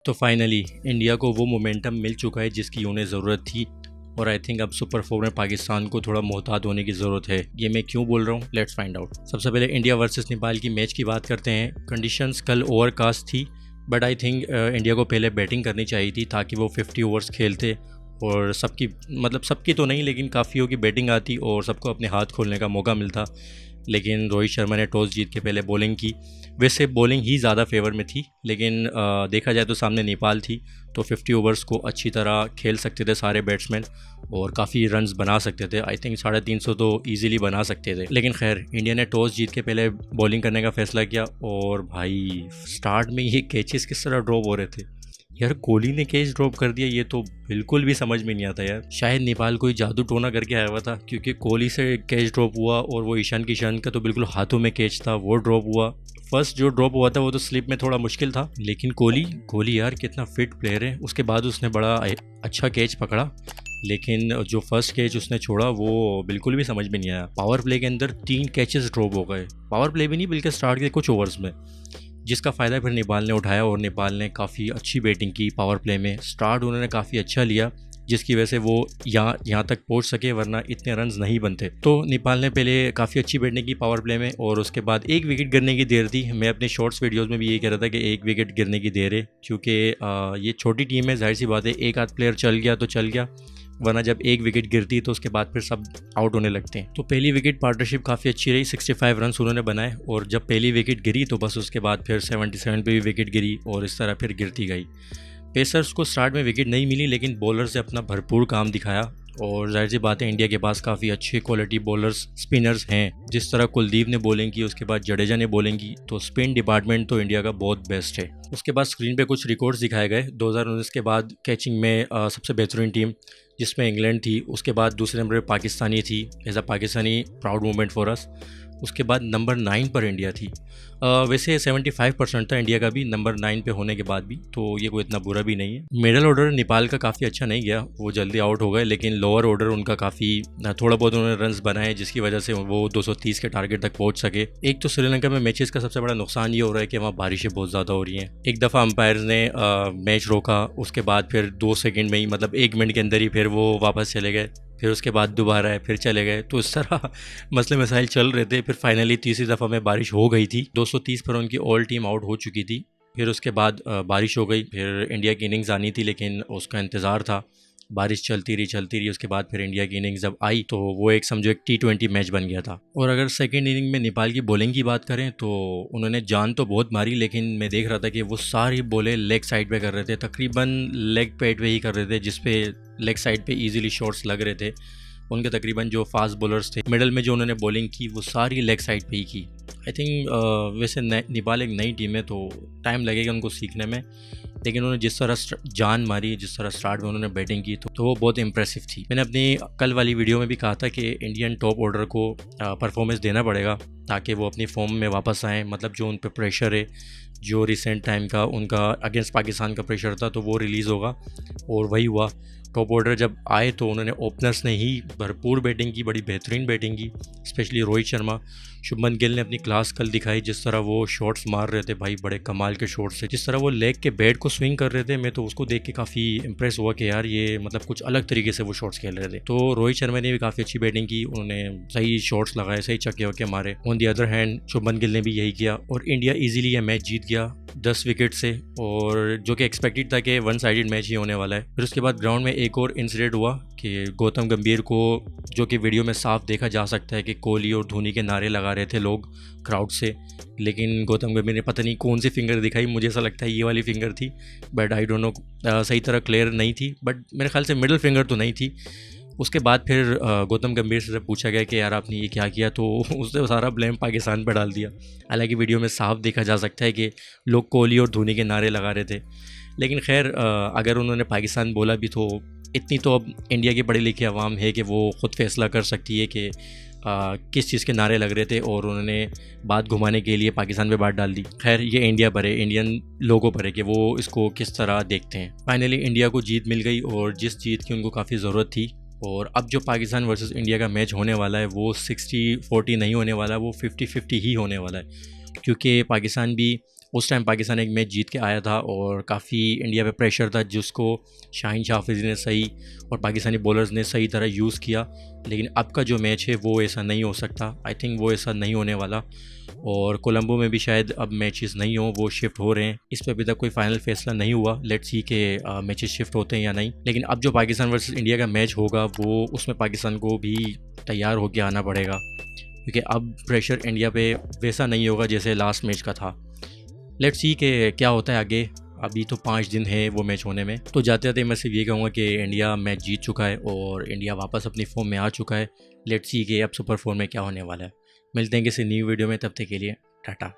तो finally India को वो मोमेंटम मिल चुका है जिसकी उन्हें ज़रूरत थी, और आई थिंक अब सुपर 4 में पाकिस्तान को थोड़ा मोहतात होने की ज़रूरत है। ये मैं क्यों बोल रहा हूँ, लेट्स फाइंड आउट। सबसे पहले इंडिया वर्सेस नेपाल की मैच की बात करते हैं। कंडीशंस कल ओवरकास्ट थी, बट आई थिंक इंडिया को पहले बैटिंग करनी चाहिए थी ताकि वो 50 ओवर्स खेलते और सबकी तो नहीं लेकिन काफ़ियों की बैटिंग आती और सबको अपने हाथ खोलने का मौका मिलता। लेकिन रोहित शर्मा ने टॉस जीत के पहले बॉलिंग की। वैसे बॉलिंग ही ज़्यादा फेवर में थी, लेकिन देखा जाए तो सामने नेपाल थी, तो 50 ओवर्स को अच्छी तरह खेल सकते थे सारे बैट्समैन और काफ़ी रन्स बना सकते थे। आई थिंक 350 तो ईजिली बना सकते थे। लेकिन खैर इंडिया ने टॉस जीत के पहले बॉलिंग करने का फैसला किया, और भाई स्टार्ट में ये कैचेस किस तरह ड्रॉप हो रहे थे यार। कोहली ने कैच ड्रॉप कर दिया, ये तो बिल्कुल भी समझ में नहीं आता यार। शायद नेपाल कोई जादू टोना करके आया हुआ था, क्योंकि कोहली से कैच ड्रॉप हुआ और वो ईशान किशन का तो बिल्कुल हाथों में कैच था, वो ड्रॉप हुआ। फर्स्ट जो ड्रॉप हुआ था वो तो स्लिप में थोड़ा मुश्किल था, लेकिन कोहली यार कितना फिट प्लेयर है। उसके बाद उसने बड़ा अच्छा कैच पकड़ा, लेकिन जो फर्स्ट कैच उसने छोड़ा वो बिल्कुल भी समझ में नहीं आया। पावर प्ले के अंदर 3 कैचेस ड्रॉप हो गए, पावर प्ले भी नहीं बल्कि स्टार्ट के कुछ ओवर्स में, जिसका फ़ायदा फिर नेपाल ने उठाया और नेपाल ने काफ़ी अच्छी बैटिंग की। पावर प्ले में स्टार्ट उन्होंने काफ़ी अच्छा लिया, जिसकी वजह से वो यहाँ तक पहुँच सके, वरना इतने रन्स नहीं बनते। तो नेपाल ने पहले काफ़ी अच्छी बैटिंग की पावर प्ले में, और उसके बाद एक विकेट गिरने की देर थी। मैं अपने शॉर्ट्स वीडियोस में भी यही कह रहा था कि एक विकेट गिरने की देर है, क्योंकि ये छोटी टीम है, जाहिर सी बात है एक आध प्लेयर चल गया तो चल गया, वरना जब एक विकेट गिरती है तो उसके बाद फिर सब आउट होने लगते हैं। तो पहली विकेट पार्टनरशिप काफ़ी अच्छी रही, 65 रन उन्होंने बनाए, और जब पहली विकेट गिरी तो बस उसके बाद फिर 77 पे भी विकेट गिरी, और इस तरह फिर गिरती गई। पेसर्स को स्टार्ट में विकेट नहीं मिली, लेकिन बॉलर्स ने अपना भरपूर काम दिखाया, और जाहिर सी बात है इंडिया के पास काफ़ी अच्छे क्वालिटी बॉलर्स स्पिनर्स हैं। जिस तरह कुलदीप ने बॉलिंग की, उसके बाद जडेजा ने बॉलिंग की, तो स्पिन डिपार्टमेंट तो इंडिया का बहुत बेस्ट है। उसके बाद स्क्रीन पे कुछ रिकॉर्ड्स दिखाए गए। 2019 के बाद कैचिंग में सबसे बेहतरीन टीम जिसमें इंग्लैंड थी, उसके बाद दूसरे नंबर पर पाकिस्तानी थी, as a Pakistani proud moment for us. उसके बाद नंबर 9 पर इंडिया थी। वैसे 75% था इंडिया का भी नंबर 9 पे होने के बाद भी, तो ये कोई इतना बुरा भी नहीं है। मिडल ऑर्डर नेपाल का काफ़ी अच्छा नहीं गया, वो जल्दी आउट हो गए, लेकिन लोअर ऑर्डर उनका काफ़ी थोड़ा बहुत उन्होंने रन्स बनाए, जिसकी वजह से वो 230 के टारगेट तक पहुंच सके। एक तो श्रीलंका में मैचेस का सबसे बड़ा नुकसान ये हो रहा है कि वहाँ बारिशें बहुत ज़्यादा हो रही हैं। एक दफ़ा अंपायर्स ने मैच रोका, उसके बाद फिर 2 सेकेंड में ही, मतलब 1 मिनट के अंदर ही फिर वो वापस चले गए, फिर उसके बाद दोबारा आए, फिर चले गए, तो इस तरह मसले मसाइल चल रहे थे। फिर फाइनली तीसरी दफ़ा में बारिश हो गई थी, 230 पर उनकी ऑल टीम आउट हो चुकी थी। फिर उसके बाद बारिश हो गई, फिर इंडिया की इनिंग्स आनी थी, लेकिन उसका इंतज़ार था। बारिश चलती रही, उसके बाद फिर इंडिया की इनिंग्स जब आई तो वो एक समझो एक T20 मैच बन गया था। और अगर सेकेंड इनिंग में नेपाल की बॉलिंग की बात करें तो उन्होंने जान तो बहुत मारी, लेकिन मैं देख रहा था कि वो सारी बॉलें लेग साइड पे कर रहे थे, तकरीबन लेग पैड पे ही कर रहे थे, जिसपे लेग साइड पे इजीली शॉट्स लग रहे थे। उनके तकरीबन जो फास्ट बॉलर्स थे मिडल में जो उन्होंने बॉलिंग की वो सारी लेग साइड पे ही की। आई थिंक वैसे नेपाल एक नई टीम है तो टाइम लगेगा उनको सीखने में, लेकिन उन्होंने जिस तरह जान मारी, जिस तरह स्टार्ट में उन्होंने बैटिंग की तो वो बहुत इंप्रेसिव थी। मैंने अपनी कल वाली वीडियो में भी कहा था कि इंडियन टॉप ऑर्डर को परफॉर्मेंस देना पड़ेगा ताकि वो अपनी फॉर्म में वापस आएँ। मतलब जो उन पर प्रेशर है, जो रिसेंट टाइम का उनका अगेंस्ट पाकिस्तान का प्रेशर था, तो वो रिलीज़ होगा, और वही हुआ। टॉप ऑर्डर जब आए तो उन्होंने ओपनर्स ने ही भरपूर बैटिंग की, बड़ी बेहतरीन बैटिंग की, स्पेशली रोहित शर्मा। शुभमन गिल ने अपनी क्लास कल दिखाई, जिस तरह वो शॉट्स मार रहे थे भाई, बड़े कमाल के शॉट्स थे। जिस तरह वो लेग के बैट को स्विंग कर रहे थे, मैं तो उसको देख के काफ़ी इंप्रेस हुआ कि यार ये मतलब कुछ अलग तरीके से वो शॉट्स खेल रहे थे। तो रोहित शर्मा ने भी काफ़ी अच्छी बैटिंग की, उन्होंने सही शॉट्स लगाए, सही छक्के वक्के मारे। On the other hand Shubman Gill ने भी यही किया, और इंडिया ईजिली ये मैच जीत गया 10 विकेट से, और जो कि एक्सपेक्टेड था कि 1 साइडेड मैच ही होने वाला है। फिर उसके बाद ग्राउंड में एक और इंसिडेंट हुआ कि गौतम गंभीर को, जो कि वीडियो में साफ देखा जा सकता है कि कोहली और धोनी के नारे लगा रहे थे लोग क्राउड से, लेकिन गौतम गंभीर ने पता नहीं कौन सी फिंगर दिखाई, मुझे ऐसा लगता है ये वाली फिंगर थी, बट आई डोंट नो, सही तरह क्लियर नहीं थी, बट मेरे ख्याल से मिडिल फिंगर तो नहीं थी। उसके बाद फिर गौतम गंभीर से पूछा गया कि यार आपने ये क्या किया, तो उसने सारा ब्लेम पाकिस्तान पर डाल दिया। हालांकि वीडियो में साफ देखा जा सकता है कि लोग कोहली और धोनी के नारे लगा रहे थे, लेकिन खैर अगर उन्होंने पाकिस्तान बोला भी तो इतनी तो अब इंडिया की पढ़ी लिखी आवाम है कि वो ख़ुद फैसला कर सकती है कि किस चीज़ के नारे लग रहे थे, और उन्होंने बात घुमाने के लिए पाकिस्तान पे बात डाल दी। खैर ये इंडिया पर है, इंडियन लोगों पर है कि वो इसको किस तरह देखते हैं। फाइनली इंडिया को जीत मिल गई, और जिस जीत की उनको काफ़ी ज़रूरत थी। और अब जो पाकिस्तान वर्सेस इंडिया का मैच होने वाला है वो 60-40 नहीं होने वाला, वो 50-50 ही होने वाला है, क्योंकि पाकिस्तान भी उस टाइम पाकिस्तान एक मैच जीत के आया था और काफ़ी इंडिया पे प्रेशर था जिसको शाहीन हाफिज़ ने सही और पाकिस्तानी बॉलर्स ने सही तरह यूज़ किया। लेकिन अब का जो मैच है वो ऐसा नहीं हो सकता, आई थिंक वो ऐसा नहीं होने वाला। और कोलंबो में भी शायद अब मैचेस नहीं हो, वो शिफ्ट हो रहे हैं। इस पर अभी तक कोई फाइनल फैसला नहीं हुआ, लेट्स सी के मैचेस शिफ्ट होते हैं या नहीं। लेकिन अब जो पाकिस्तान वर्सेस इंडिया का मैच होगा वो उसमें पाकिस्तान को भी तैयार होकर आना पड़ेगा, क्योंकि अब प्रेशर इंडिया पे वैसा नहीं होगा जैसे लास्ट मैच का था। लेट्स सी के क्या होता है आगे। अभी तो 5 दिन है वो मैच होने में। तो जाते जाते मैं सिर्फ ये कहूँगा कि इंडिया मैच जीत चुका है और इंडिया वापस अपनी फॉर्म में आ चुका है। लेट्स सी के अब सुपर 4 में क्या होने वाला है। मिलते हैं किसी न्यू वीडियो में, तब तक के लिए टाटा।